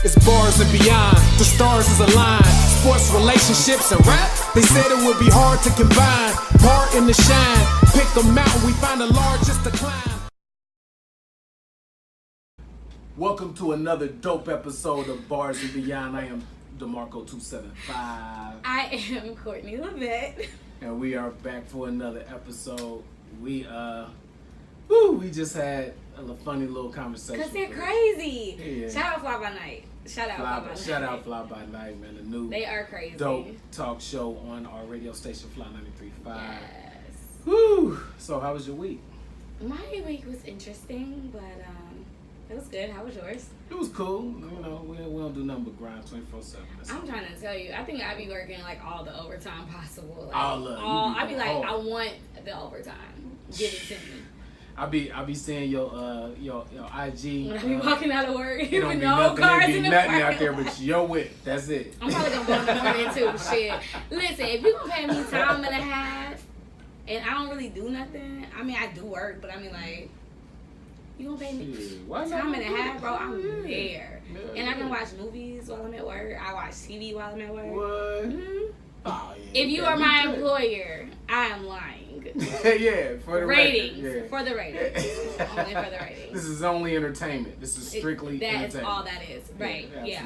It's bars and beyond, the stars is aligned. Sports, relationships, and rap, they said it would be hard to combine. Part in the shine, pick a mountain, we find the largest to climb. Welcome to another dope episode of Bars and Beyond. I am DeMarco 275. I am Courtney Levette. And we are back for another episode. We just had a funny little conversation. Cause they're crazy. Yeah. Shout out Fly By Night. Shout out Fly By Night, man. The new They are crazy. dope talk show on our radio station, Fly 93.5. Yes. Woo! So how was your week? My week was interesting, but it was good. How was yours? It was cool. You know, we don't do nothing but grind 24/7. I'm trying to tell you, I think I be working like all the overtime possible. Like, I be like, I want the overtime. Give it to me. I be seeing your IG. When I be walking out of work, It even don't be no nothing. cars There be in the nothing parking out there lot. but your wit. That's it. I'm probably gonna go in the morning too. Shit. Listen, if you gonna pay me time and a half, and I don't really do nothing. I mean, I do work, but I mean, like, you gonna pay me time and a half, bro? I'm there, and I can watch movies while I'm at work. I watch TV while I'm at work. What? Mm-hmm. Oh, yeah, If you are my employer, I am lying. Yeah, for the ratings. record, yeah. For the ratings. Only for the ratings. This is only entertainment. This is strictly entertainment. That's all that is. Right. Yeah.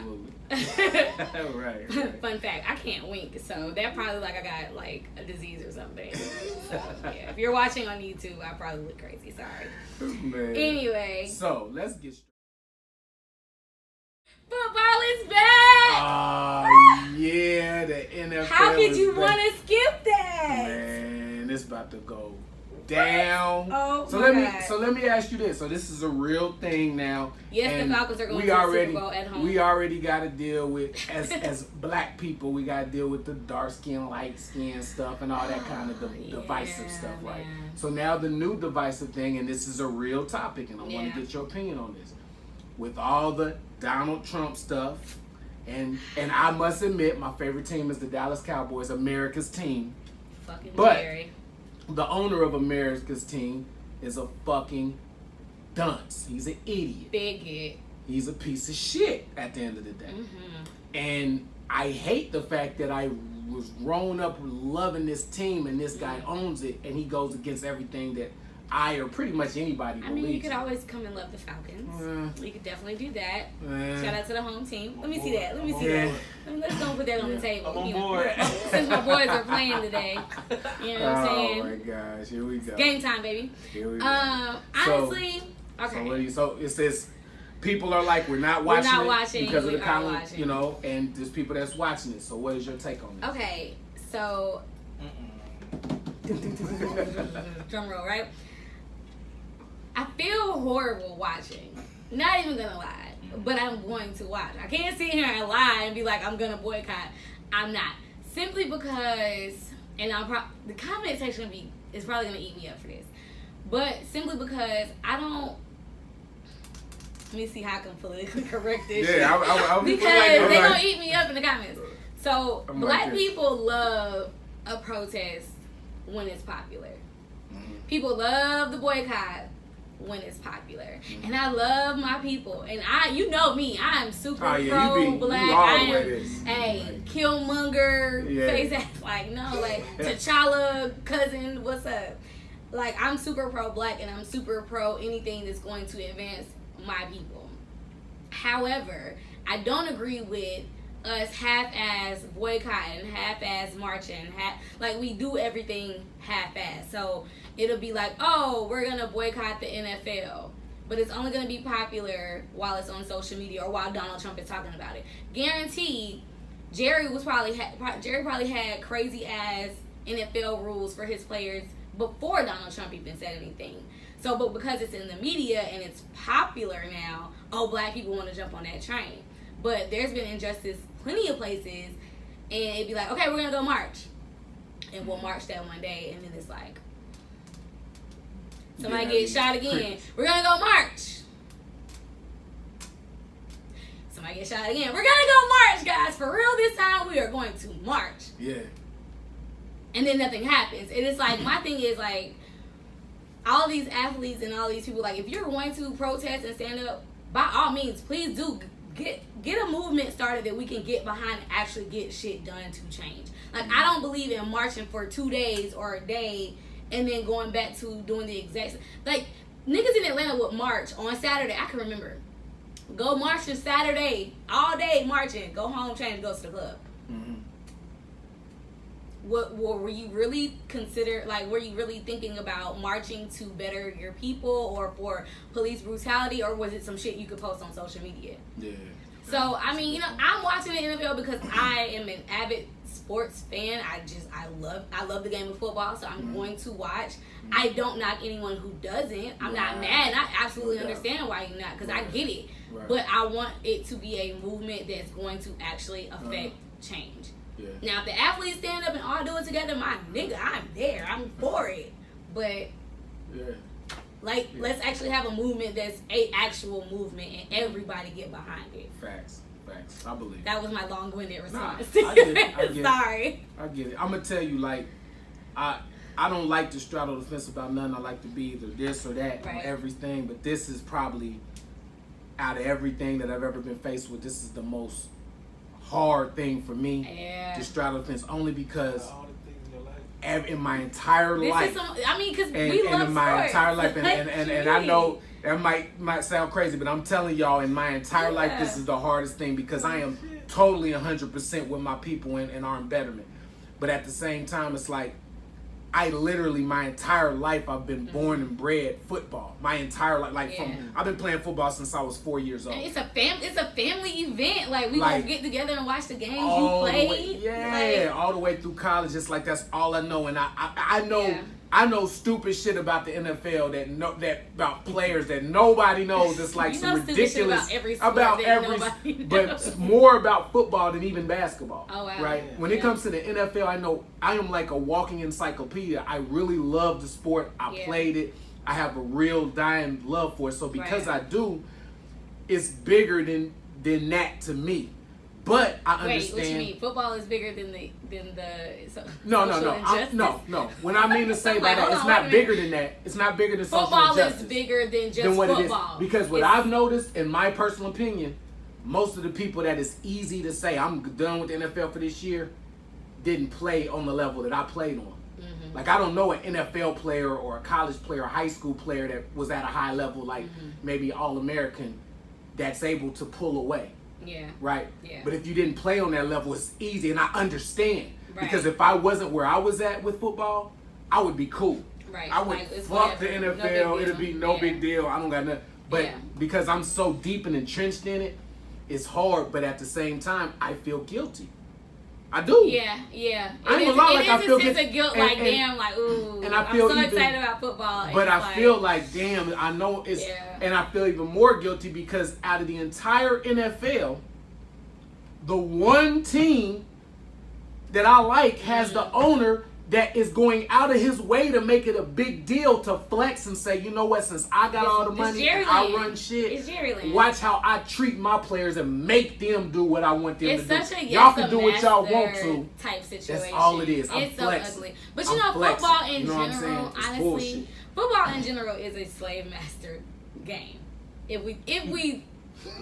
Absolutely. Right. Fun fact, I can't wink, so that probably like I got like a disease or something. So yeah, if you're watching on YouTube, I probably look crazy. Sorry. Man. Anyway. So let's get straight. Football is back! Yeah, the NFL. How could you back. want to skip that? Man, it's about to go down. Oh, so my let God. so let me ask you this. So this is a real thing now. Yes, and the Falcons are going to the Super Bowl at home. We already got to deal with as black people. We got to deal with the dark skin, light skin stuff, and all that kind of divisive stuff, right? Man. So now the new divisive thing, and this is a real topic, and I want Yeah. to get your opinion on this. With all the Donald Trump stuff, and I must admit, my favorite team is the Dallas Cowboys, America's team. Fucking But Jerry. the owner of America's team is a fucking dunce. He's an idiot. Bigot. He's a piece of shit at the end of the day. Mm-hmm. And I hate the fact that I was grown up loving this team and this guy owns it and he goes against everything that I or pretty much anybody believes. I mean, you could always come and love the Falcons. You could definitely do that. Shout out to the home team. Let me see that. Let's don't put that on the table. I'm on board. Since my boys are playing today. You know what I'm saying? Oh my gosh, here we go. Game time, baby. Here we go. Honestly, okay. So it says people are like, we're not watching because of the college, you know, and there's people that's watching it. So what is your take on this? Okay, so drum roll, right? I feel horrible watching. Not even gonna lie, but I'm going to watch. I can't sit here and lie and be like I'm gonna boycott. I'm not, simply because, and the comment section is probably gonna eat me up for this, but simply because I don't. Let me see how I can politically correct this. Yeah, I because they're gonna eat me up in the comments. So black people love a protest when it's popular. People love the boycott when it's popular. And I love my people. And you know me, I am super pro-black. I am Killmonger, face ass, like, no, like, T'Challa, cousin, what's up? Like, I'm super pro-black and I'm super pro anything that's going to advance my people. However, I don't agree with us half-ass boycotting, half-ass marching, like we do everything half-ass. So it'll be like, oh, we're gonna boycott the NFL, but it's only gonna be popular while it's on social media or while Donald Trump is talking about it. Guaranteed, Jerry probably had crazy ass NFL rules for his players before Donald Trump even said anything. So, but because it's in the media and it's popular now, black people want to jump on that train. But there's been injustice plenty of places, and it'd be like, okay, we're gonna go march, and we'll march that one day, and then it's like somebody gets shot again. We're gonna go march. Somebody gets shot again. We're gonna go march, guys. For real, this time we are going to march. Yeah. And then nothing happens. And it's like, my thing is like, all these athletes and all these people, like, if you're going to protest and stand up, by all means, please do get a movement started that we can get behind and actually get shit done to change. Like, I don't believe in marching for 2 days or a day and then going back to doing the exact like niggas in Atlanta would march on Saturday. I can remember. Go marching Saturday, all day marching, go home, change, go to the club. Mm-hmm. What were you really were you really thinking about marching to better your people or for police brutality, or was it some shit you could post on social media? Yeah. So, I mean, I'm watching the NFL because I am an avid sports fan. I love the game of football, so I'm going to watch. I don't knock anyone who doesn't. I'm not mad. I absolutely understand why you're not, because I get it. Right. But I want it to be a movement that's going to actually affect change. Yeah. Now, if the athletes stand up and all do it together, my nigga, I'm there. I'm for it. But, let's actually have a movement that's a actual movement and everybody get behind it. Facts. I believe. That was my long-winded response. I get it. Sorry. I get it. I'm gonna tell you, like, I don't like to straddle the fence about nothing. I like to be either this or that on everything. But this is probably, out of everything that I've ever been faced with, this is the most hard thing for me to straddle the fence, only because in my entire life, because and we love in sports. my entire life, and I know that might sound crazy, but I'm telling y'all, in my entire life, this is the hardest thing, because I am totally 100% with my people and our betterment. But at the same time, it's like, I literally, my entire life, I've been born and bred football. My entire life, I've been playing football since I was 4 years old. And it's a family event. Like, we gonna get together and watch the games you played. All the way through college. It's like, that's all I know. And I know stupid shit about the NFL that about players that nobody knows. It's like some ridiculous about every but more about football than even basketball. Oh wow. Right? When it comes to the NFL, I know I am like a walking encyclopedia. I really love the sport. I played it. I have a real dying love for it. So because I do, it's bigger than that to me. But I understand. Wait, what you mean? Football is bigger than the No. When I mean to say by that, it's not bigger than that. It's not bigger than football social injustice. Is bigger than just what football. It is. Because what I've noticed, in my personal opinion, most of the people that it's easy to say I'm done with the NFL for this year didn't play on the level that I played on. Mm-hmm. Like, I don't know an NFL player or a college player, a high school player that was at a high level, like maybe All-American, that's able to pull away. Yeah. Right? Yeah. But if you didn't play on that level, it's easy, and I understand. Right. Because if I wasn't where I was at with football, I would be cool. Right. I would fuck the NFL. It'd be no big deal. I don't got nothing. But because I'm so deep and entrenched in it, it's hard. But at the same time, I feel guilty. I do. Yeah. I ain't gonna lie, like, I feel guilty. It's a guilt, damn, like, ooh. And I feel I'm so excited about football. But I feel like, damn, I know it's. Yeah. And I feel even more guilty because out of the entire NFL, the one team that I like has the owner that is going out of his way to make it a big deal to flex and say, you know what, since I got all the money and I run shit, watch how I treat my players and make them do what I want them to do. Y'all can do what y'all want to. Type situation. That's all it is. It's so ugly. But football in general, honestly, football in general is a slave master game. If we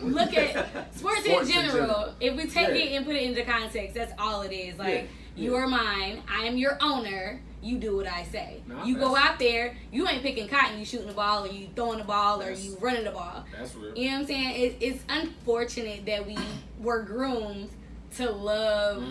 look at sports in general, if we take it and put it into context, that's all it is. Like, you are mine, I am your owner, you do what I say. You go out there, you ain't picking cotton, you shooting the ball, or you throwing the ball, or you running the ball. That's real. You know what I'm saying? It's unfortunate that we were groomed to love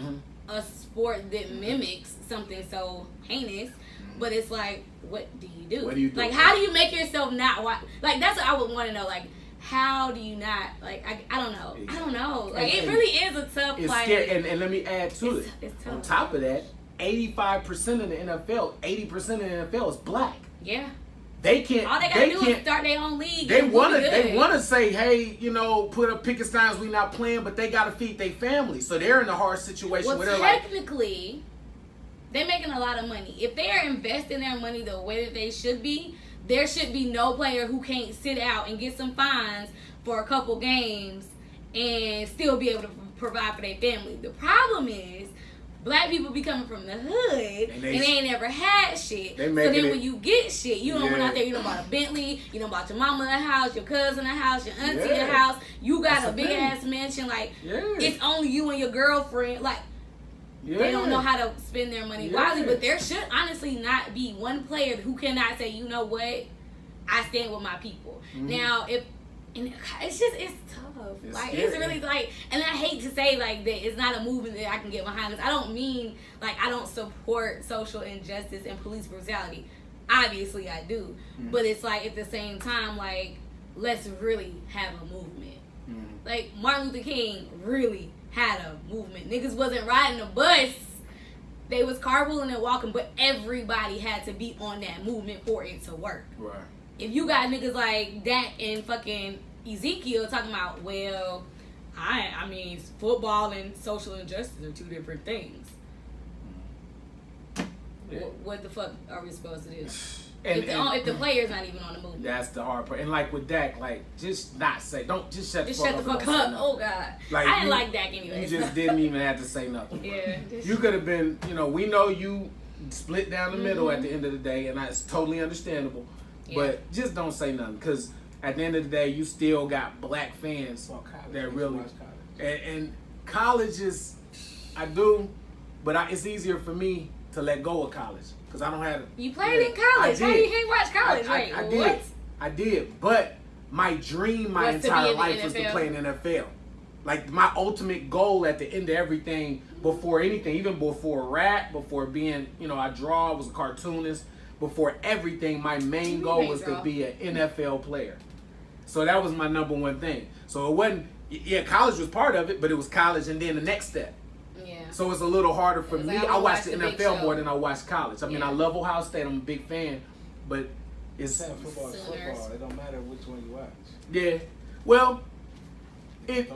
a sport that mimics something so heinous. But it's like, what do you do? What do you do? Like, how do you make yourself not watch? Like, that's what I would want to know. Like, how do you not, like, I don't know. I don't know. Like, it really is a tough, it's like. Scary. And let me add to it. It's tough. On top of that, 85% of the NFL, 80% of the NFL is black. Yeah. They can't. All they gotta do is start their own league. They wanna say, hey, put up picket signs, we not playing, but they gotta feed their family, so they're in a hard situation. Well, technically, they're making a lot of money. If they are investing their money the way that they should be, there should be no player who can't sit out and get some fines for a couple games and still be able to provide for their family. The problem is black people be coming from the hood and they ain't never had shit. So then when you get shit, you don't went out there, you don't bought a Bentley, you don't bought your mama a house, your cousin a house, your auntie a house, you got a big ass mansion, like it's only you and your girlfriend, like they don't know how to spend their money wisely. But there should honestly not be one player who cannot say, you know what, I stand with my people. Now it's tough. It's like scary. It's really like, and I hate to say like that it's not a movement that I can get behind. Because I don't mean like I don't support social injustice and police brutality. Obviously I do, but it's like at the same time like let's really have a movement. Like Martin Luther King really had a movement. Niggas wasn't riding a bus. They was carpooling and walking, but everybody had to be on that movement for it to work. Right. If you got niggas like that and fucking Ezekiel talking about, well, I mean, football and social injustice are two different things. Yeah. What the fuck are we supposed to do? If the player's not even on the movement. That's the hard part. And like with Dak, like just not say, don't just shut the fuck up. Oh God, like, I didn't like Dak anyway. You just didn't even have to say nothing. Yeah, you could have been. You know, we know you split down the middle at the end of the day, and that's totally understandable. Yeah. But just don't say nothing, because at the end of the day, you still got black fans that really. And college is, I do, but it's easier for me to let go of college because I don't have. You played in college. How you can't watch college? I did. I did, but my dream, my entire life was to play in the NFL. Like my ultimate goal at the end of everything, before anything, even before rap, before being, I draw, I was a cartoonist. Before everything, my main goal was to be an NFL player. So that was my number one thing. So it wasn't, college was part of it, but it was college and then the next step. Yeah. So it's a little harder for me. I watch the NFL more than I watch college. I mean, I love Ohio State. I'm a big fan, but it's football is football. It don't matter which one you watch. Yeah. Well, but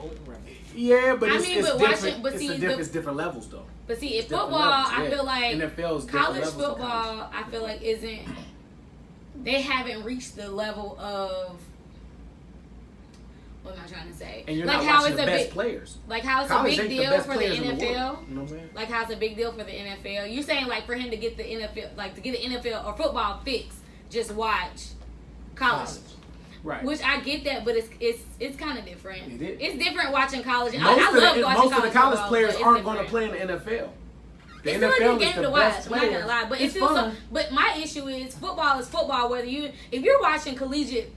it's different levels though. But see, in football, I feel like NFL's college football, I feel like they haven't reached the level of, what am I trying to say? And you're like not watching the best players. Like how it's college a big deal for the NFL. You know what I'm saying? Like how it's a big deal for the NFL. You're saying like for him to get the NFL, like to get an NFL or football fix, just watch college. Right. Which I get that, but it's kind of different. It is. It's different watching college. Most of the college players aren't going to play in the NFL. The it's NFL still a good is game the to watch. best I'm not gonna lie, but it's still fun. But my issue is football is football. If you're watching collegiate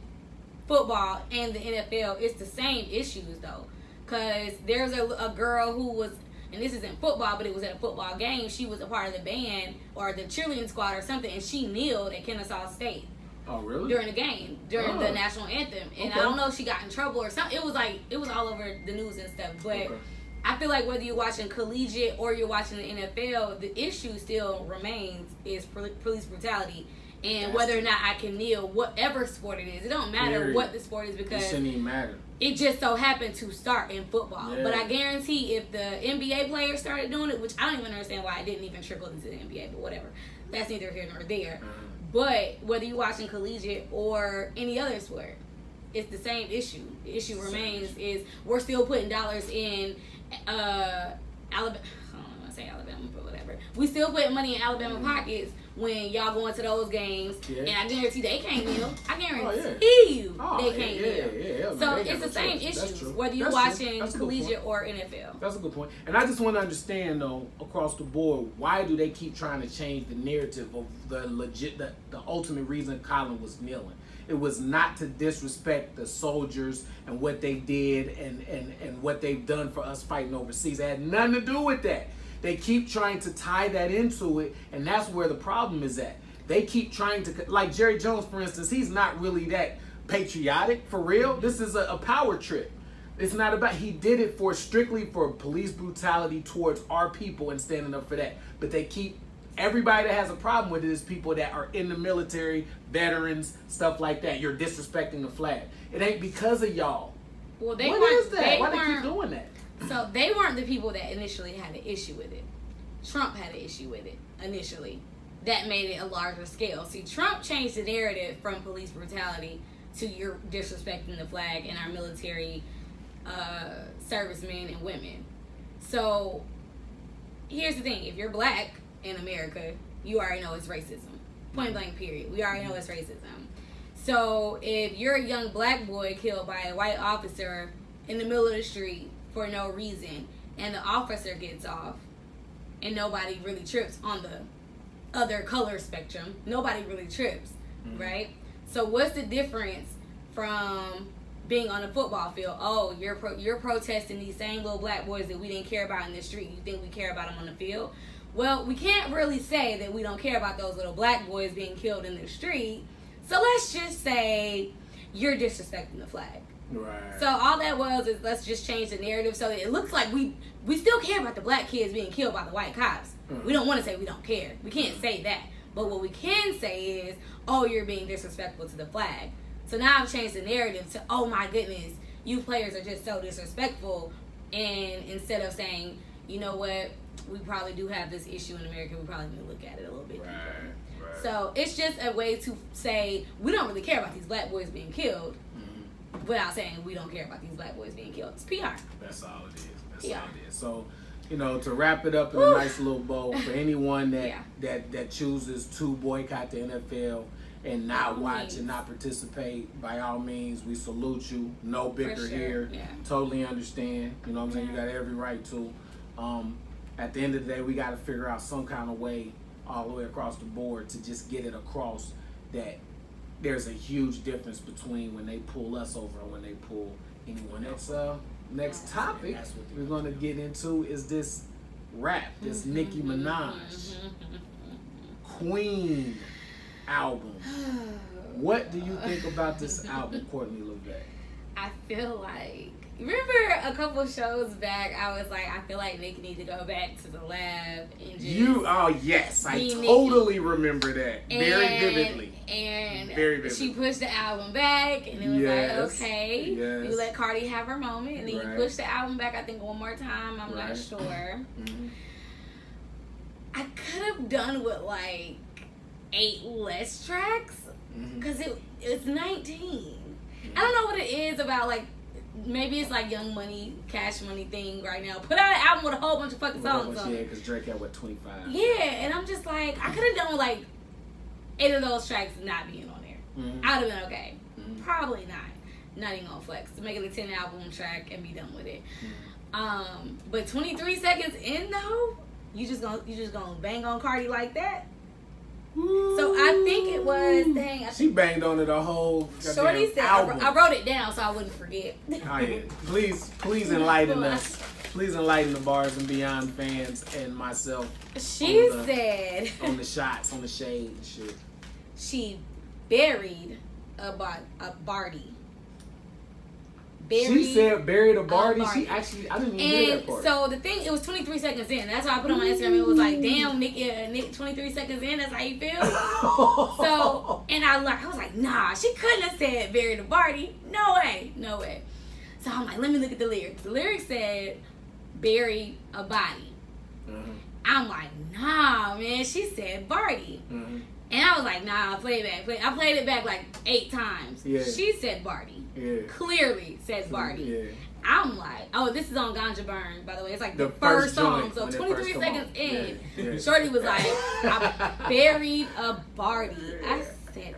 football and the NFL, it's the same issues though. Cause there's a girl who was, and this isn't football, but it was at a football game. She was a part of the band or the cheerleading squad or something, and she kneeled at Kennesaw State. Oh, really? During the game, during the national anthem, and I don't know if she got in trouble or something. It was all over the news and stuff. But I feel like whether you're watching collegiate or you're watching the NFL, the issue still remains is police brutality, and whether or not I can kneel, whatever sport it is. It don't matter what the sport is because it shouldn't even matter. It just so happened to start in football. Yeah. But I guarantee if the NBA players started doing it, which I don't even understand why it didn't even trickle into the NBA, but whatever. That's neither here nor there. But whether you're watching collegiate or any other sport, it's the same issue. The issue remains is we're still putting dollars in Alabama. I don't want to say Alabama, but whatever. We still putting money in Alabama pockets when y'all go into those games, and I guarantee they can't kneel. I guarantee you they can't kneel. So it's the same issues whether you're watching collegiate or NFL. That's a good point. And I just want to understand though, across the board, why do they keep trying to change the narrative of the ultimate reason Colin was kneeling? It was not to disrespect the soldiers and what they did and what they've done for us fighting overseas. It had nothing to do with that. They keep trying to tie that into it, and that's where the problem is at. They keep trying to, like Jerry Jones, for instance, he's not really that patriotic, for real. This is a power trip. It's not about, he did it strictly for police brutality towards our people and standing up for that. But they keep, everybody that has a problem with it is people that are in the military, veterans, stuff like that. You're disrespecting the flag. It ain't because of y'all. Well, what is that? Why they keep doing that? So they weren't the people that initially had an issue with it. Trump had an issue with it initially. That made it a larger scale. See, Trump changed the narrative from police brutality to you're disrespecting the flag and our military servicemen and women. So here's the thing: if you're black in America, you already know it's racism. Point blank. Period. We already know it's racism. So if you're a young black boy killed by a white officer in the middle of the street for no reason, and the officer gets off, and nobody really trips on the other color spectrum, nobody really trips, right? So what's the difference from being on a football field? Oh, you're protesting these same little black boys that we didn't care about in the street. You think we care about them on the field? Well, we can't really say that we don't care about those little black boys being killed in the street. So let's just say you're disrespecting the flag. Right. So all that was is let's just change the narrative so that it looks like we still care about the black kids being killed by the white cops. We don't want to say we don't care. We can't say that. But what we can say is, oh, you're being disrespectful to the flag. So now I've changed the narrative to, oh my goodness, you players are just so disrespectful. And instead of saying, you know what, we probably do have this issue in America, we probably need to look at it a little bit deeper. Right. So it's just a way to say we don't really care about these black boys being killed without saying we don't care about these black boys being killed. It's PR. That's all it is. That's PR. all it is. So, you know, to wrap it up in a nice little bow, for anyone that chooses to boycott the NFL and not watch and not participate, by all means, we salute you. No bicker here. Yeah. Totally understand. You know what I'm saying? You got every right to. At the end of the day, we got to figure out some kind of way all the way across the board to just get it across that there's a huge difference between when they pull us over and when they pull anyone else. Next topic we're going to get into is this rap, this Nicki Minaj Queen album. What do you think about this album, Courtney LeVay? I feel like, remember a couple shows back, I was like, I feel like Nicki needs to go back to the lab and just oh yes, I totally remember that very vividly. And very vividly. She pushed the album back, and it was like, okay, you let Cardi have her moment, and then you pushed the album back, I think one more time, I'm not sure. I could have done with like 8 less tracks, because it's 19. I don't know what it is about, like, maybe it's like Young Money, Cash Money thing right now. Put out an album with a whole bunch of fucking songs on it. Yeah, because Drake had, 25? Yeah, and I'm just like, I could have done with like 8 of those tracks not being on there. I would have been okay. Probably not. Not even gonna flex. To make it a 10 album track and be done with it. But 23 seconds in though, you just gonna bang on Cardi like that? So I think it was, she banged on it a whole Shorty said, album. I wrote it down so I wouldn't forget. Oh, yeah. Please enlighten us. Please enlighten the Bars and Beyond fans and myself. She said on the shots, on the shade and shit. She buried a Barty. She said buried a Barty. She actually, I didn't even hear that part. So the thing, it was 23 seconds in. That's why I put on my Instagram. It was like, damn, Nick, 23 seconds in. That's how you feel. So, and I was like, nah, she couldn't have said buried a Barty. No way. So I'm like, let me look at the lyrics. The lyrics said buried a body. I'm like, nah, man. She said Barty. And I was like, nah, play it back. I played it back like 8 times. Yeah. She said Barty. Yeah. Clearly says Barty. Yeah. I'm like, oh, this is on Ganja Burn, by the way. It's like the first song. So 23 seconds in, Shorty was like, I buried a Barty. I said,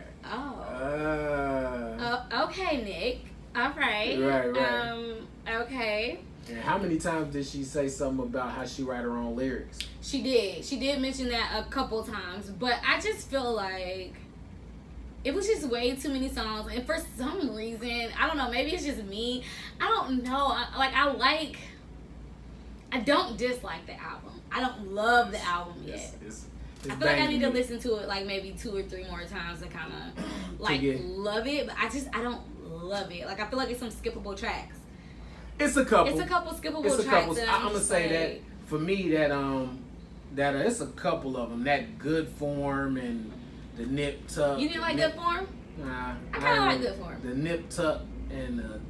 okay, Nick. All right. Right. Okay. And how many times did she say something about how she write her own lyrics? She did mention that a couple times, but I just feel like it was just way too many songs, and for some reason, I don't know, maybe it's just me, I don't know, I don't dislike the album. I don't love the album yet. I feel like I need to listen to it like maybe 2 or 3 more times to kind of like love it, but I don't love it. Like, I feel like it's some skippable tracks. It's a couple. It's a couple skippable tracks. I'm gonna say that for me, that it's a couple of them. That Good Form and the Nip Tuck. You didn't like Good Form? Nah. I kind of like Good Form. The Nip Tuck and the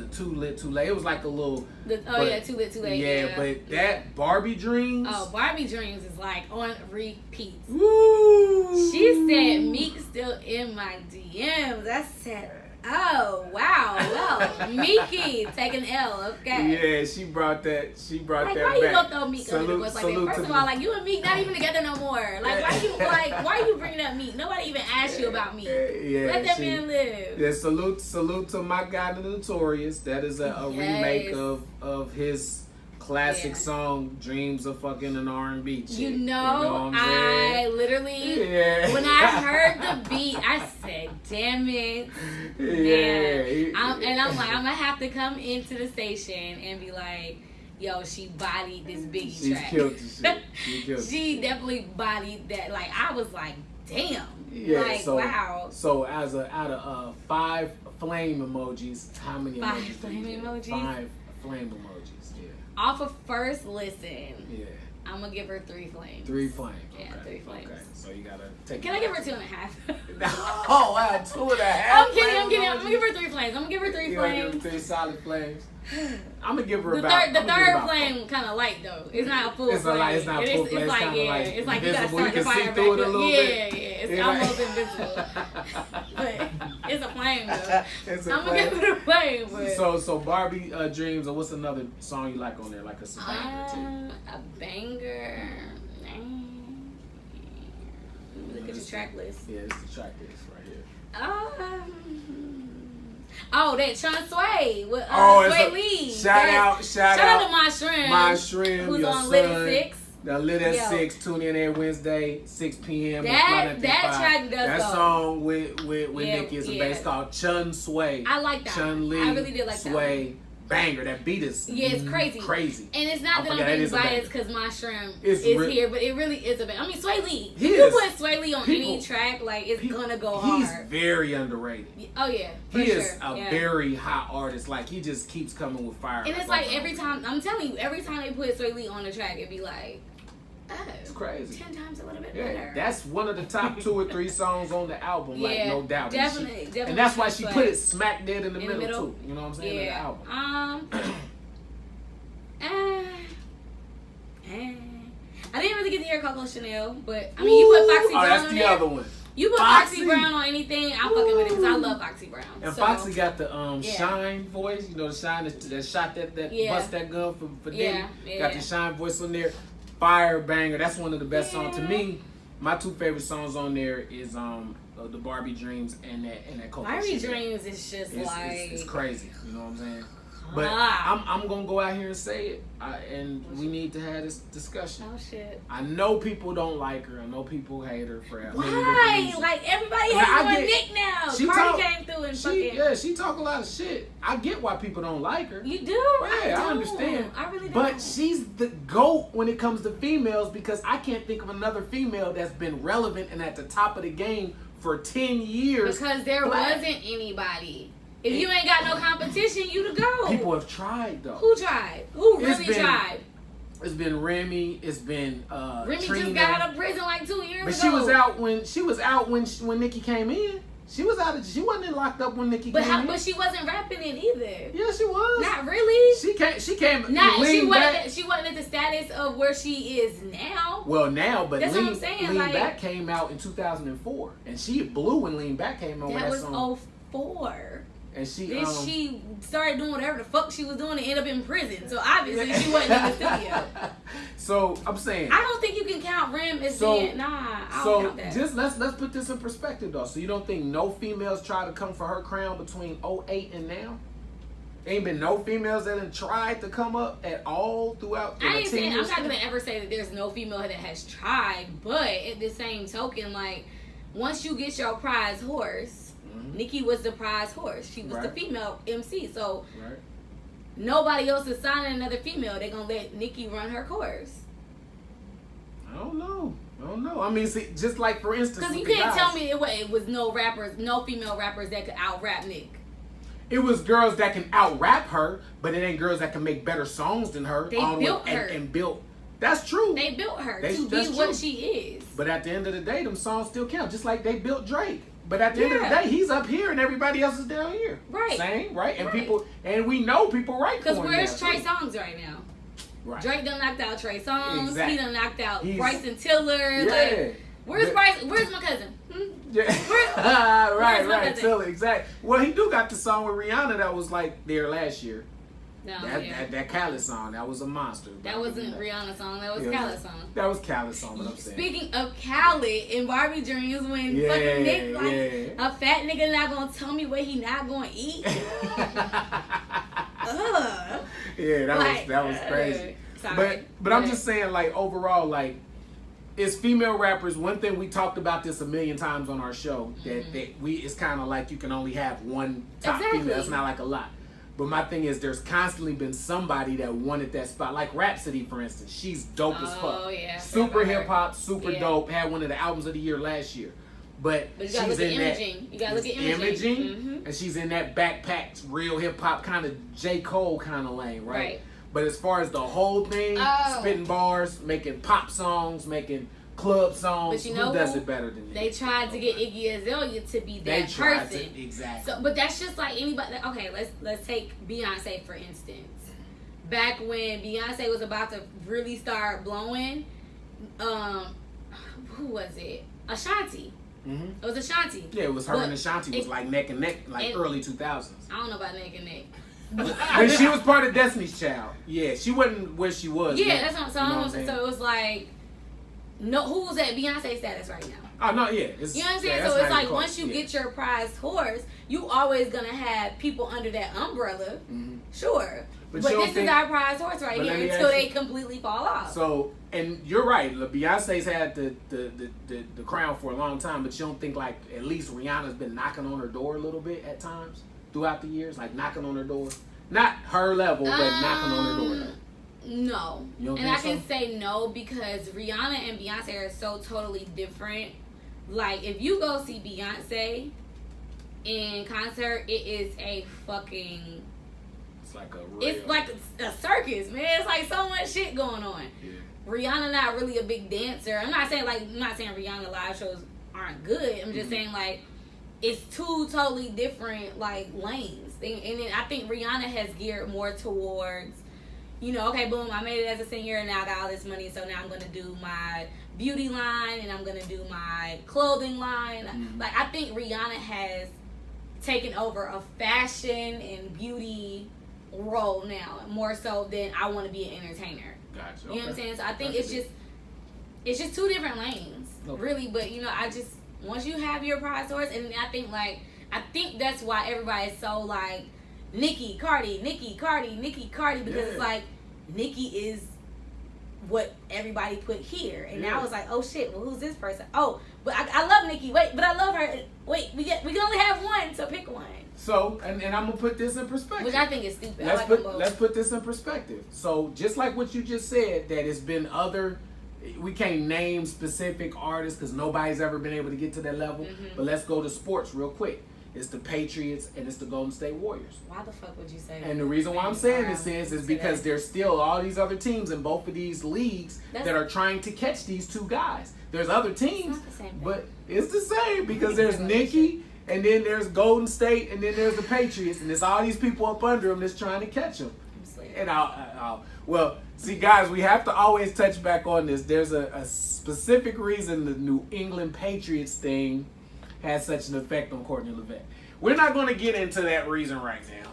Too Lit Too Late. It was like a little. Too Lit Too Late. Yeah, but that Barbie Dreams. Oh, Barbie Dreams is like on repeat. Woo! She said Meek still in my DMs. I said, Oh wow, well, Nicki taking L, okay. Yeah, she brought that. She brought Like, that why back. you gonna throw Meek under the bus like that? First of all, like you and Meek not even together no more. Like why you bringing up Meek? Nobody even asked you about Meek. Yeah, Let that man live. Yeah, salute to my guy, the Notorious. That is a remake of his classic song, Dreams of Fucking an R&B chick. You know what I'm I literally, when I heard the beat, I said, damn it. Yeah. I'm like, I'm going to have to come into the station and be like, yo, she bodied this Biggie track. She killed the shit. She definitely bodied that. Like, I was like, damn. Yeah, like, wow. So out of 5 flame emojis, how many 5 emojis? flame emojis? 5 flame emojis. Yeah. Off of first listen, Yeah. I'm gonna give her 3 flames. 3 flames. Yeah, Okay. 3 flames. Okay. So you gotta take. Can I give her 2.5? Oh wow, 2.5. I'm kidding. I'm gonna give her 3 flames. I'm gonna give her 3 You gonna flames. give her 3 solid flames. I'm gonna give her The about. third flame kind of light though. It's not a full It's flame. It's not full flame. It's like kinda like it's like you gotta invisible. start the You can see fire through it back a up. little Yeah, bit. it's Yeah, almost invisible. But it's a flame though. It's a I'm gonna give it a flame. But So Barbie Dreams, or what's another song you like on there? Like a banger too? a banger. Look at the track list. Yeah, it's the track list right here. Oh, that Chun Sway with it's Sway Lee. Shout out to My Shrimp. My Shrimp, who's your on son. Lit at 6. The Lit at Yo. 6. Tune in every Wednesday, 6 p.m. That track does that go. song with Nicki is a bass called Chun Sway. I like that. Chun Lee. I really did like Sway. that. Banger. That beat is it's crazy. Crazy. And it's not that I'm being biased because My Shrimp is here, but it really is a band. I mean, Sway Lee. If you put Sway Lee on any track, like it's gonna go hard. He's very underrated. Oh yeah, he is a very hot artist. Like he just keeps coming with fire. And it's like every time I'm telling you, every time they put Sway Lee on the track, it'd be like, oh, it's crazy. 10 times a little bit better. That's one of the top 2 or 3 songs on the album, like no doubt. Definitely. And that's why she put it smack dead in the middle too. You know what I'm saying? Yeah. Of the album. I didn't really get to hear Coco Chanel, but I mean, you put Foxy Brown on that's the there. other one. You put Foxy Brown on anything, I'm fucking with it because I love Foxy Brown. And Foxy got the Shine voice, you know, the Shine that shot that bust that gun for Diddy. Got the Shine voice on there. Fire banger. That's one of the best songs to me. My 2 favorite songs on there is the Barbie Dreams and that Coco Barbie Chanel. Dreams is just it's crazy. You know what I'm saying? But I'm gonna go out here and say it, and we need to have this discussion. Oh shit! I know people don't like her. I know people hate her for why? Like everybody hates on Nick now. Cardi came through and fucking. She talk a lot of shit. I get why people don't like her. You do? Yeah, I understand. I really do. But she's the GOAT when it comes to females because I can't think of another female that's been relevant and at the top of the game for 10 years. Because there wasn't anybody. If you ain't got no competition, you the go. People have tried though. Who tried? Who really tried? It's been Remy. It's been Remy Trina. just got out of prison like 2 years ago. But she was out when Nicki came in. She wasn't locked up when Nicki came in. But she wasn't rapping it either. Yeah, she was. Not really. She came. She wasn't at the status of where she is now. Well, now, but that's what I'm saying. Lean Back came out in 2004, and she blew when Lean Back came out. That was 2004. And she started doing whatever the fuck she was doing and ended up in prison. So obviously she wasn't in the studio. So I'm saying I don't think you can count Rem as being I don't count that. Just let's put this in perspective though. So you don't think no females try to come for her crown between 2008 and now? Ain't been no females that have tried to come up at all throughout the 10 years. I'm not gonna ever say that there's no female that has tried, but at the same token, like once you get your prize horse. Nicki was the prize horse. She was the female MC. So nobody else is signing another female. They're going to let Nicki run her course. I don't know. I mean, see, just like for instance, because you can't tell me it was no female rappers that could out-rap Nick. It was girls that can out-rap her, but it ain't girls that can make better songs than her. They built her. And built. That's true. They built her to be what she is. But at the end of the day, them songs still count. Just like they built Drake. But at the end of the day, he's up here and everybody else is down here. Right. Same, right? And we know people right for him. Because where's Trey Songz right now? Right. Drake done knocked out Trey Songz. Exactly. He done knocked out Bryson Tiller. Yeah. Like, where's Bryce? Where's my cousin? Yeah. right. Tell it exactly. Well, he do got the song with Rihanna that was like there last year. No, that Khaled song, that was a monster. That wasn't Rihanna's song. That was Khaled's song. That was Khaled's song. What I'm saying. Speaking of Khaled in Barbie Dreams, when fucking Nick a fat nigga not gonna tell me what he not gonna eat. That was crazy. Sorry. But I'm just saying, like, overall, like, as female rappers, one thing we talked about this a million times on our show, that it's kind of like you can only have one top female. That's not like a lot. But my thing is, there's constantly been somebody that wanted that spot. Like Rhapsody, for instance. She's dope as fuck. Oh, yeah. Super hip-hop, super dope. Had one of the albums of the year last year. But you gotta look at imaging. You gotta look at imaging. Mm-hmm. And she's in that backpacked, real hip-hop kind of J. Cole kind of lane, right? But as far as the whole thing, spitting bars, making pop songs, making club songs, but you know who does it better than they tried to get Iggy Azalea to be that person. Exactly. So, but that's just like anybody. Okay, let's take Beyonce for instance. Back when Beyonce was about to really start blowing, who was it? Ashanti. Mm-hmm. It was Ashanti. Yeah, it was her and Ashanti was like neck and neck, like early 2000s. I don't know about neck and neck. When she was part of Destiny's Child. Yeah, she wasn't where she was. Yeah, that's what I'm saying. So it was like, no, who's at Beyonce status right now? Oh no, yeah. You know what I'm saying? So it's like once you get your prized horse, you always gonna have people under that umbrella. Mm-hmm. Sure. But this is our prize horse right here until they completely fall off. So, and you're right. Beyonce's had the crown for a long time, but you don't think like at least Rihanna's been knocking on her door a little bit at times throughout the years, like knocking on her door, not her level, but knocking on her door. No, and I can say no because Rihanna and Beyonce are so totally different. Like if you go see Beyonce in concert, it is a fucking. It's like a circus, man. It's like so much shit going on. Yeah. Rihanna not really a big dancer. I'm not saying Rihanna live shows aren't good. I'm just saying like it's two totally different like lanes. And then I think Rihanna has geared more towards, you know, okay, boom, I made it as a singer and now I got all this money, so now I'm gonna do my beauty line and I'm gonna do my clothing line. Mm-hmm. Like I think Rihanna has taken over a fashion and beauty role now more so than I want to be an entertainer. Gotcha. You know what I'm saying? So I think it's just two different lanes, really. But you know, I just once you have your prize horse, and I think that's why everybody's so like Nicki, Cardi, because it's like Nicki is what everybody put here, and now it's like, oh shit, well who's this person? Oh, but I love Nicki. Wait, but I love her. Wait, we can only have one, so pick one. So, and I'm gonna put this in perspective. Which I think is stupid. Let's put this in perspective. So, just like what you just said, that it's been we can't name specific artists because nobody's ever been able to get to that level. Mm-hmm. But let's go to sports real quick. It's the Patriots and it's the Golden State Warriors. Why the fuck would you say that? And the reason why I'm saying this is because there's still all these other teams in both of these leagues that are trying to catch these two guys. There's other teams, but it's the same because there's Nicki. And then there's Golden State, and then there's the Patriots, and there's all these people up under them that's trying to catch them. And well, see, guys, we have to always touch back on this. There's a specific reason the New England Patriots thing has such an effect on Courtney Levesque. We're not going to get into that reason right now.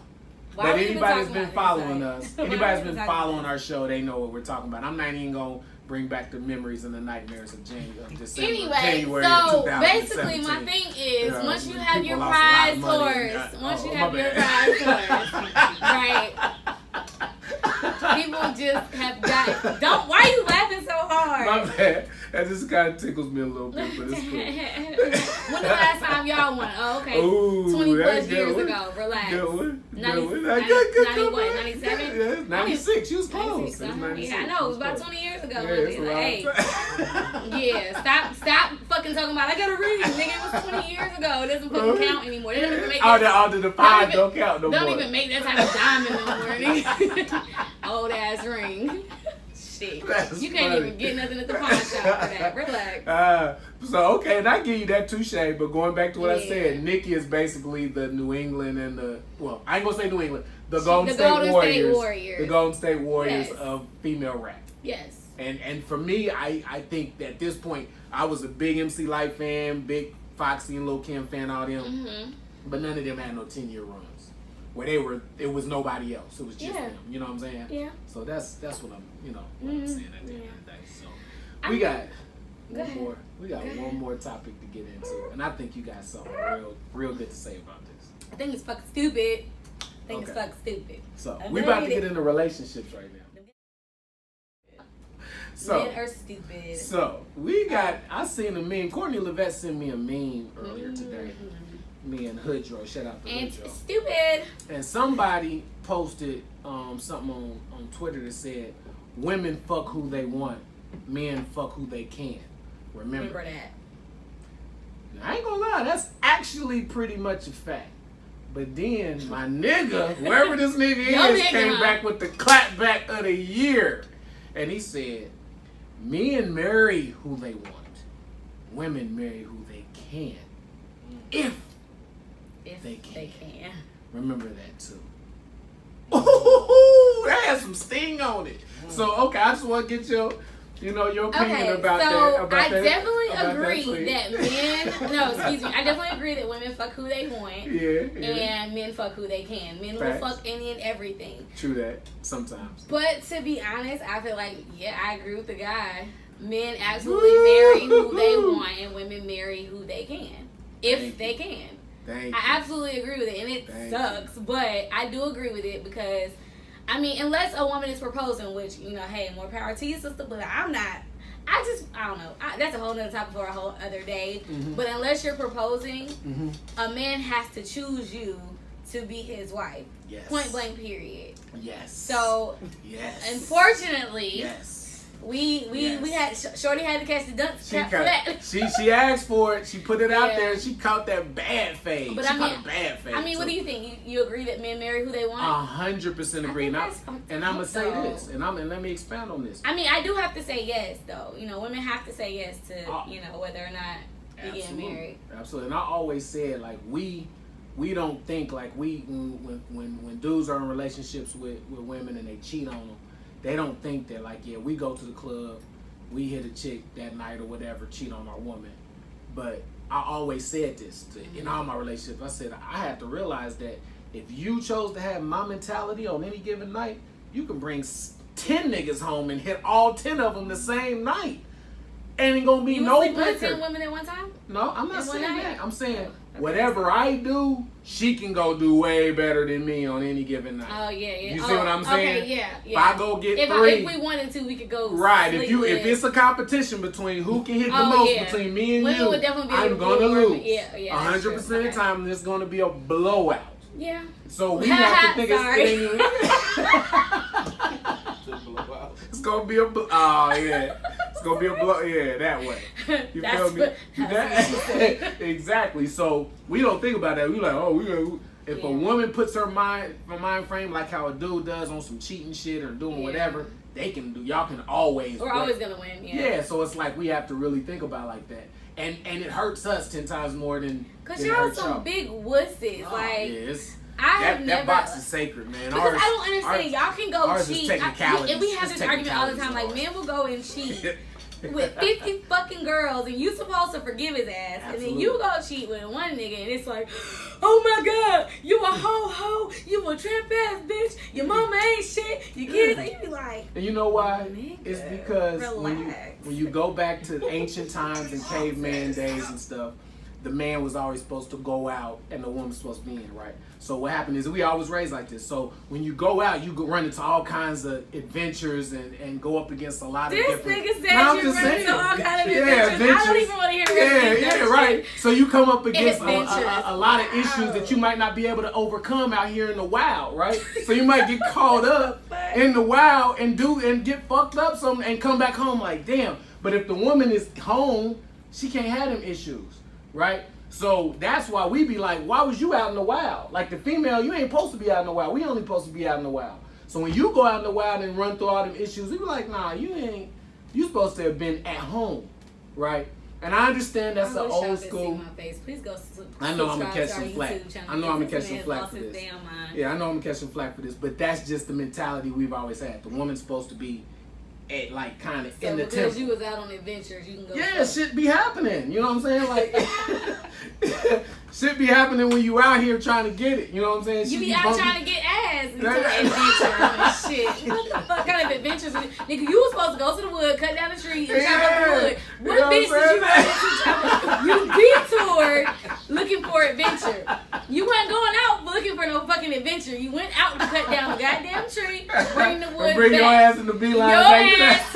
But anybody's been following us, anybody's been following our show, they know what we're talking about. I'm not even going to bring back the memories and the nightmares of January so basically my thing is once you have your prize horse, right, people just have got why are you laughing so hard? My bad. That just kind of tickles me a little bit, but it's cool. When the last time y'all won? Oh, okay. Ooh, 20 plus years ago. Relax. Good one. 97? Yeah, 96. You was close. 96. Yeah, I know. It was about 20 years ago. Stop fucking talking about I got a ring. Nigga, it was 20 years ago. It doesn't fucking count anymore. They don't even make the five don't count no more. Don't even make that type of diamond no more. Old ass ring. That's you can't funny. even get nothing at the pawn shop for that. Relax. So okay, and I give you that touche, but going back to what I said, Nicki is basically the New England and I ain't gonna say New England, the Golden State Warriors. The Golden State Warriors of female rap. Yes. And for me, I think that at this point, I was a big MC Lyte fan, big Foxy and Lil Kim fan, all them. Mm-hmm. But none of them had no 10-year runs where it was nobody else. It was just them. You know what I'm saying? Yeah. So that's what I'm, what I'm saying at the end of the day. So we got one more topic to get into, and I think you got something real good to say about this. I think it's fucking stupid. It's fucking stupid. So we about to get into relationships right now. So, men are stupid. So I seen a meme. Courtney Levette sent me a meme earlier today. Me and Hoodro, shout out to Hoodro. It's stupid. And somebody posted something on Twitter that said, "Women fuck who they want, men fuck who they can." Remember that. Now, I ain't gonna lie, that's actually pretty much a fact. But then my nigga, whoever this nigga is, came back with the clap back of the year, and he said, "Men marry who they want, women marry who they can, if they can." Remember that too. Ooh, that has some sting on it. So I just want to get your opinion about that. I definitely agree that men. No, excuse me. I definitely agree that women fuck who they want. Yeah. And men fuck who they can. Men will fuck any and everything. True that. Sometimes. But to be honest, I feel like I agree with the guy. Men absolutely marry who they want, and women marry who they can, if they can. I absolutely agree with it, and it sucks, but I do agree with it because, I mean, unless a woman is proposing, which, hey, more power to you, sister, but I'm not. I don't know. That's a whole other topic for a whole other day. Mm-hmm. But unless you're proposing, a man has to choose you to be his wife. Yes. Point blank, period. Yes. So, unfortunately, we had Shorty had to catch the dunce trap for that. She asked for it. She put it out there. And she caught that bad fade. But caught a bad fade. I mean, what do you think? You agree that men marry who they want? 100% agree. And I'm gonna say this, and let me expand on this. I mean, I do have to say yes, though. Women have to say yes to whether or not we get married. Absolutely. And I always said, like, we don't think like when dudes are in relationships with women and they cheat on them. They don't think that, like, we go to the club, we hit a chick that night or whatever, cheat on our woman. But I always said this in all my relationships. I said, I have to realize that if you chose to have my mentality on any given night, you can bring 10 niggas home and hit all 10 of them the same night. Ain't gonna be no bicker. You 10 women at one time? No, I'm not saying that. I'm saying whatever I do, she can go do way better than me on any given night. Oh yeah. You see what I'm saying? Okay, yeah. If I go get 3, if we wanted to, we could go. Right. If it's a competition between who can hit the most between me and women you, would definitely be I'm gonna lose. Yeah. 100% of the time, there's gonna be a blowout. Yeah. So we have to think it's gonna be a it's gonna be a blow. Yeah, that way. You feel me? Exactly. So we don't think about that. We like, if a woman puts her mind frame like how a dude does on some cheating shit or doing whatever, y'all can always. We're always gonna win. Yeah. So it's like we have to really think about it like that, and it hurts us 10 times more than. Cause y'all some big wusses. That box is sacred, man. Because I don't understand. Y'all can go cheat. And we have this argument all the time. Like, men will go and cheat with 50 fucking girls, and you supposed to forgive his ass. Absolutely. And then you go cheat with one nigga, and it's like, oh my God, you a ho, you a tramp ass bitch, your mama ain't shit, your kids, you be like. And you know why? Nigga, it's because when you go back to ancient times and caveman days and stuff, the man was always supposed to go out and the woman's supposed to be in, right? So what happened is we always raised like this. So when you go out, you go run into all kinds of adventures and go up against a lot of different... This nigga said you run into all kinds of adventures. I don't even want to hear the rest of right. So you come up against a lot of issues that you might not be able to overcome out here in the wild, right? So you might get caught up in the wild and get fucked up some and come back home like, damn. But if the woman is home, she can't have them issues. Right? So that's why we be like, why was you out in the wild? Like the female, you ain't supposed to be out in the wild. We only supposed to be out in the wild. So when you go out in the wild and run through all them issues, we be like, nah, you supposed to have been at home. Right? And I understand that's an old school. Please go I know I'm gonna catch some flack. I know I'm gonna catch some flack for this. Yeah, I know I'm gonna catch some flack for this. But that's just the mentality we've always had. The woman's supposed to be at like kind of So in the because temple. you was out on adventures, you can go. Yeah, shit be happening. You know what I'm saying? Like, shit be happening when you out here trying to get it. You know what I'm saying? You Shit be out bumping. trying to get ass and doing adventure and shit. What the fuck kind of adventures? Nigga, you was supposed to go to the wood, cut down the tree, and chop up the wood. What You know bitch what I'm did you run into chopping? You detoured looking for adventure. You weren't going out looking for no fucking adventure. You went out to cut down the goddamn tree, bring the wood And bring back. your ass in the beeline. Your back ass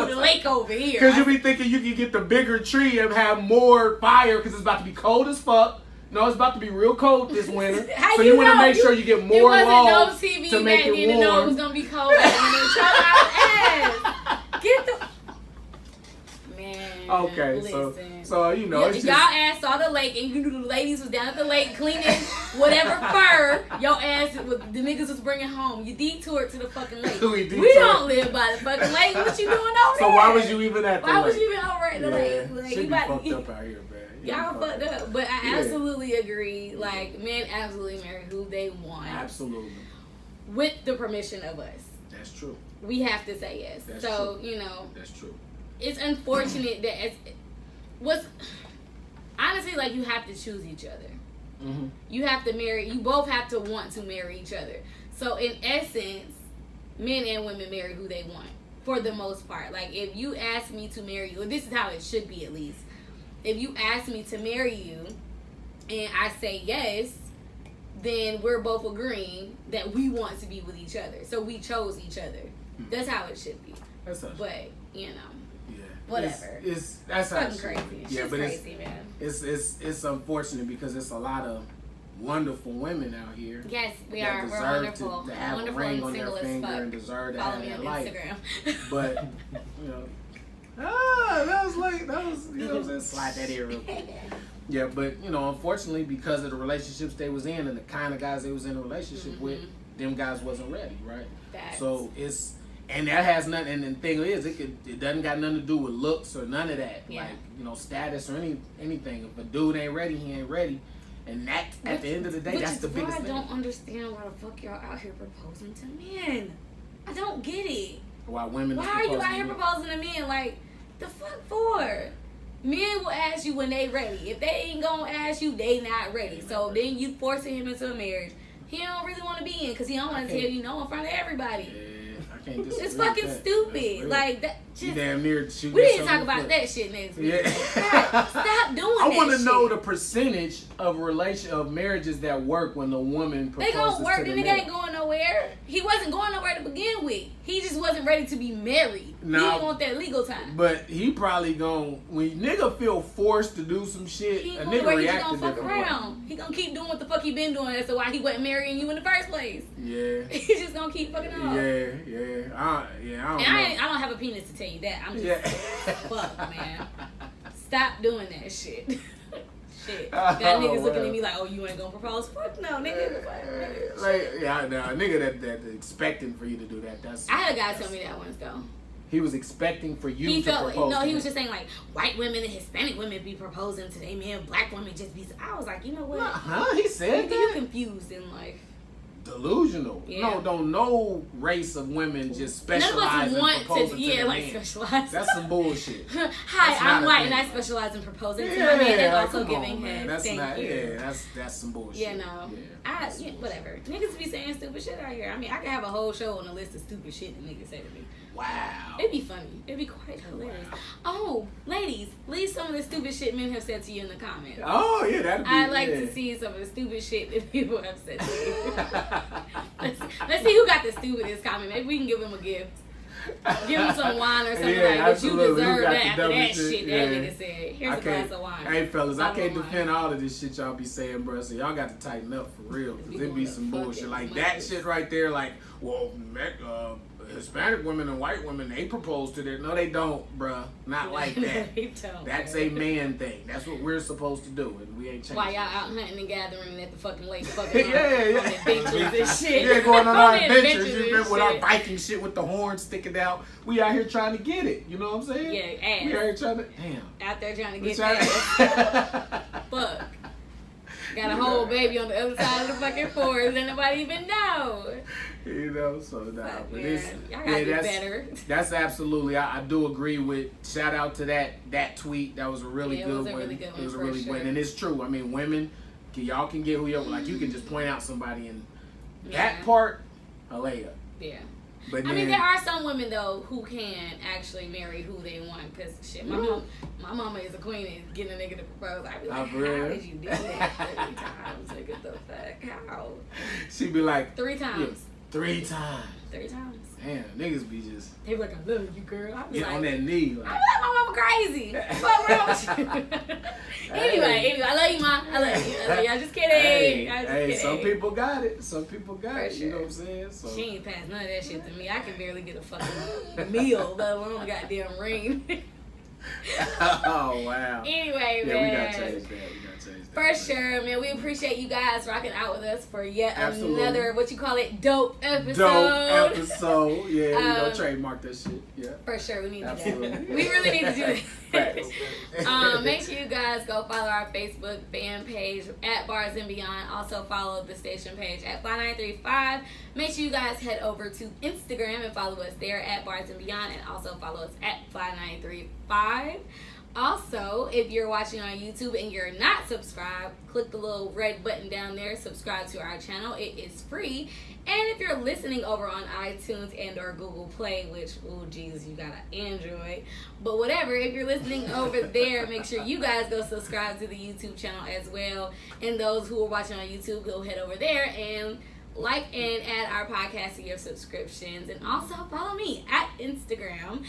took, the lake over here. Because you be thinking you can get the bigger tree and have more fire because it's about to be cold as fuck. No, it's about to be real cold this winter. How So you want to know? make sure you get It more wasn't logs no TV to make back it then to know it was warm. gonna be cold. And they choke out ass. Get the man. Okay, listen. so you know, it's y'all just, ass saw the lake, and you knew the ladies was down at the lake cleaning whatever fur your ass the niggas was bringing home. You detoured to the fucking lake. We We don't live by the fucking lake. What you doing over there? so why was you even at the Why lake? was you even over at the lake? Like, Shit you be about fucked to up out here, man. y'all fucked up. But I Yeah. absolutely agree. Like, men absolutely marry who they want. Absolutely. With the permission of us. That's true. We have to say yes. That's so, true. you know, That's true. it's unfortunate that honestly, like, you have to choose each other. Mm-hmm. You have to marry, you both have to want to marry each other. So in essence, men and women marry who they want for the most part. Like, if you ask me to marry you, this is how it should be at least. If you ask me to marry you and I say yes, then we're both agreeing that we want to be with each other. So we chose each other. That's how it should be. That's us. But, you know, Yeah. whatever. That's how it fucking should crazy. be. It's Yeah, just but crazy, man. it's unfortunate because it's a lot of wonderful women out here. Yes, we that are. We're deserve wonderful. to have Wonderful a ring and on their single as finger fuck. and deserve to Follow have me that on life. Instagram. But you know, that was you know what I'm saying, slide that in real quick. Yeah, but you know, unfortunately, because of the relationships they was in and the kind of guys they was in a relationship with, them guys wasn't ready, right? Facts. So and that has nothing. And the thing is, it doesn't got nothing to do with looks or none of that, Yeah. like, you know, status or anything. If a dude ain't ready, he ain't ready. And that, at the end of the day, that's the biggest I thing. don't understand why the fuck y'all out here proposing to men. I don't get it. Why women? Why is are you proposing out here to men. proposing to men? Like, the fuck for? Men will ask you when they ready. If they ain't gonna ask you, they not ready. So then you forcing him into a marriage he don't really want to be in because he don't want to tell you no in front of everybody. Yeah, I can't disagree. It's fucking with that. stupid. Like that. You Just, damn near shooting we need to yourself talk in the about foot. that shit next week. Yeah. Stop doing that. I want to shit. know the percentage of marriages that work when the woman proposes They gonna work, to the the nigga man. ain't going nowhere. He wasn't going nowhere to begin with. He just wasn't ready to be married. He Nah. didn't want that legal time. But he probably when nigga feel forced to do some shit, He a ain't going nigga nowhere. He just react gonna a fuck different way. around. He gonna keep doing what the fuck he been doing. That's why he wasn't marrying you in the first place. Yeah. He just gonna keep fucking on. Yeah. I don't And know. I don't have a penis to tell you that. I'm just Yeah. fuck, man. Stop doing that shit. Shit. Oh, Got niggas looking well. at me like, oh, you ain't gonna propose? Fuck no, nigga. Fuck. Like, yeah, no, a nigga that expecting for you to do that. That's. I had a guy tell me that once though. He was expecting for you He to felt propose. no, to he him. was just saying like white women and Hispanic women be proposing to their men, black women just be. I was like, you know what? Huh? He said Nigga, you that. confused in life. Delusional. Yeah. No race of women just None of specialize us in want proposing to, to yeah, the like man. specialize. That's some bullshit. Hi, That's I'm not a white thing, and I bro. specialize in proposing to my man and also come on, giving man. head. That's Thank not. you. Yeah, that's some bullshit. You know, Yeah, whatever. Niggas be saying stupid shit out here. I mean, I could have a whole show on the list of stupid shit that niggas say to me. Wow. It'd be funny. It'd be quite hilarious. Wow. Oh, ladies, leave some of the stupid shit men have said to you in the comments. Oh yeah, that'd be. I'd like yeah. to see some of the stupid shit that people have said to you. let's see who got the stupidest comment. Maybe we can give them a gift. Give them some wine or something Yeah, like that. You absolutely. Who deserve got that the after that dumbest shit shit? that Yeah. nigga said. Here's a glass of wine. Hey fellas, I Bottle can't of wine. defend all of this shit y'all be saying, bro. So y'all got to tighten up for real, We cause it be going some to bullshit fucking like that Memphis. shit right there. Like, well, Hispanic women and white women, they propose to their. No, they don't, bruh. Not like that. They don't. That's a man thing. That's what we're supposed to do, and we ain't changing. Why y'all out hunting and gathering at the fucking lake, fucking on Yeah. adventures and shit. Yeah, going on our adventures. and You remember with our shit. Viking shit with the horns sticking out. We out here trying to get it. You know what I'm saying? Yeah, ass. We out here trying to. Damn. Out there trying to We get trying that. to. Fuck. Got a whole baby on the other side of the fucking forest and nobody even know. You know, so nah, but y'all gotta do better. That's absolutely. I do agree with. Shout out to that tweet. That was a really good one. Really good one. It was a really good one, and it's true. I mean, women, y'all can get who you like. You can just point out somebody, and that part, a layup. Yeah. But I mean, there are some women though who can actually marry who they want. Cause shit, my mama is a queen and getting a nigga to propose. I'd be like, how did you do that 3 times? Like, what the fuck? How? She'd be like 3 times. Yeah, 3 times. 3 times. Damn, niggas be just. They be like, I love you, girl. I be Get like, on that knee. Like, I be like, my mama crazy. Fuck wrong with you? Anyway, I love you, ma. I love you. I'm just kidding. Hey, some people got it. Some people got it. Sure. You know what I'm saying? So. She ain't passed none of that shit to me. I can barely get a fucking meal, let alone a goddamn ring. Oh, wow. Anyway, yeah, man. we gotta change that. For sure, man. We appreciate you guys rocking out with us for yet another, dope episode. Dope episode. Yeah, we gonna trademark that shit. Yeah. For sure, we need to do that. We really need to do that. Make sure you guys go follow our Facebook fan page at Bars and Beyond. Also follow the station page at Fly935. Make sure you guys head over to Instagram and follow us there at Bars and Beyond, and also follow us at Fly935. Also, if you're watching on YouTube and you're not subscribed, click the little red button down there, subscribe to our channel. It is free. And if you're listening over on iTunes and or Google Play, which, oh Jesus, you got an Android. But whatever, if you're listening over there, make sure you guys go subscribe to the YouTube channel as well. And those who are watching on YouTube, go head over there and like and add our podcast to your subscriptions. And also follow me at Instagram.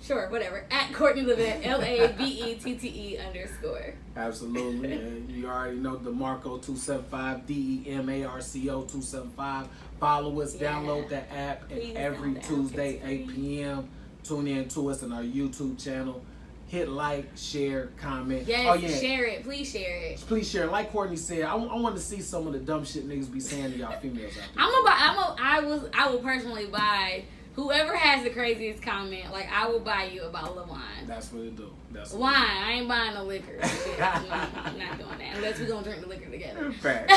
Sure, whatever. At Courtney Levette, LAVETTE _. Absolutely. And you already know DeMarco 275, DEMARCO 275. Follow us, download the app, and every Tuesday, 8 p.m. Tune in to us on our YouTube channel. Hit like, share, comment. Yes, share it. Please share it. Please share. Like Courtney said, I want to see some of the dumb shit niggas be saying to y'all females out there. I will personally buy. Whoever has the craziest comment, like, I will buy you a bottle of wine. That's what it do. Wine. I ain't buying no liquor. I'm not doing that unless we're going to drink the liquor together. Facts.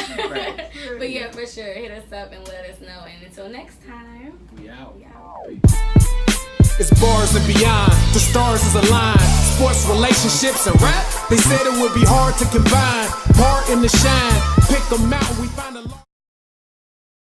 But yeah, for sure. Hit us up and let us know. And until next time, we out. It's Bars and Beyond. The stars is aligned. Sports, relationships, and rap. They said it would be hard to combine. Part in the shine. Pick 'em out. We find a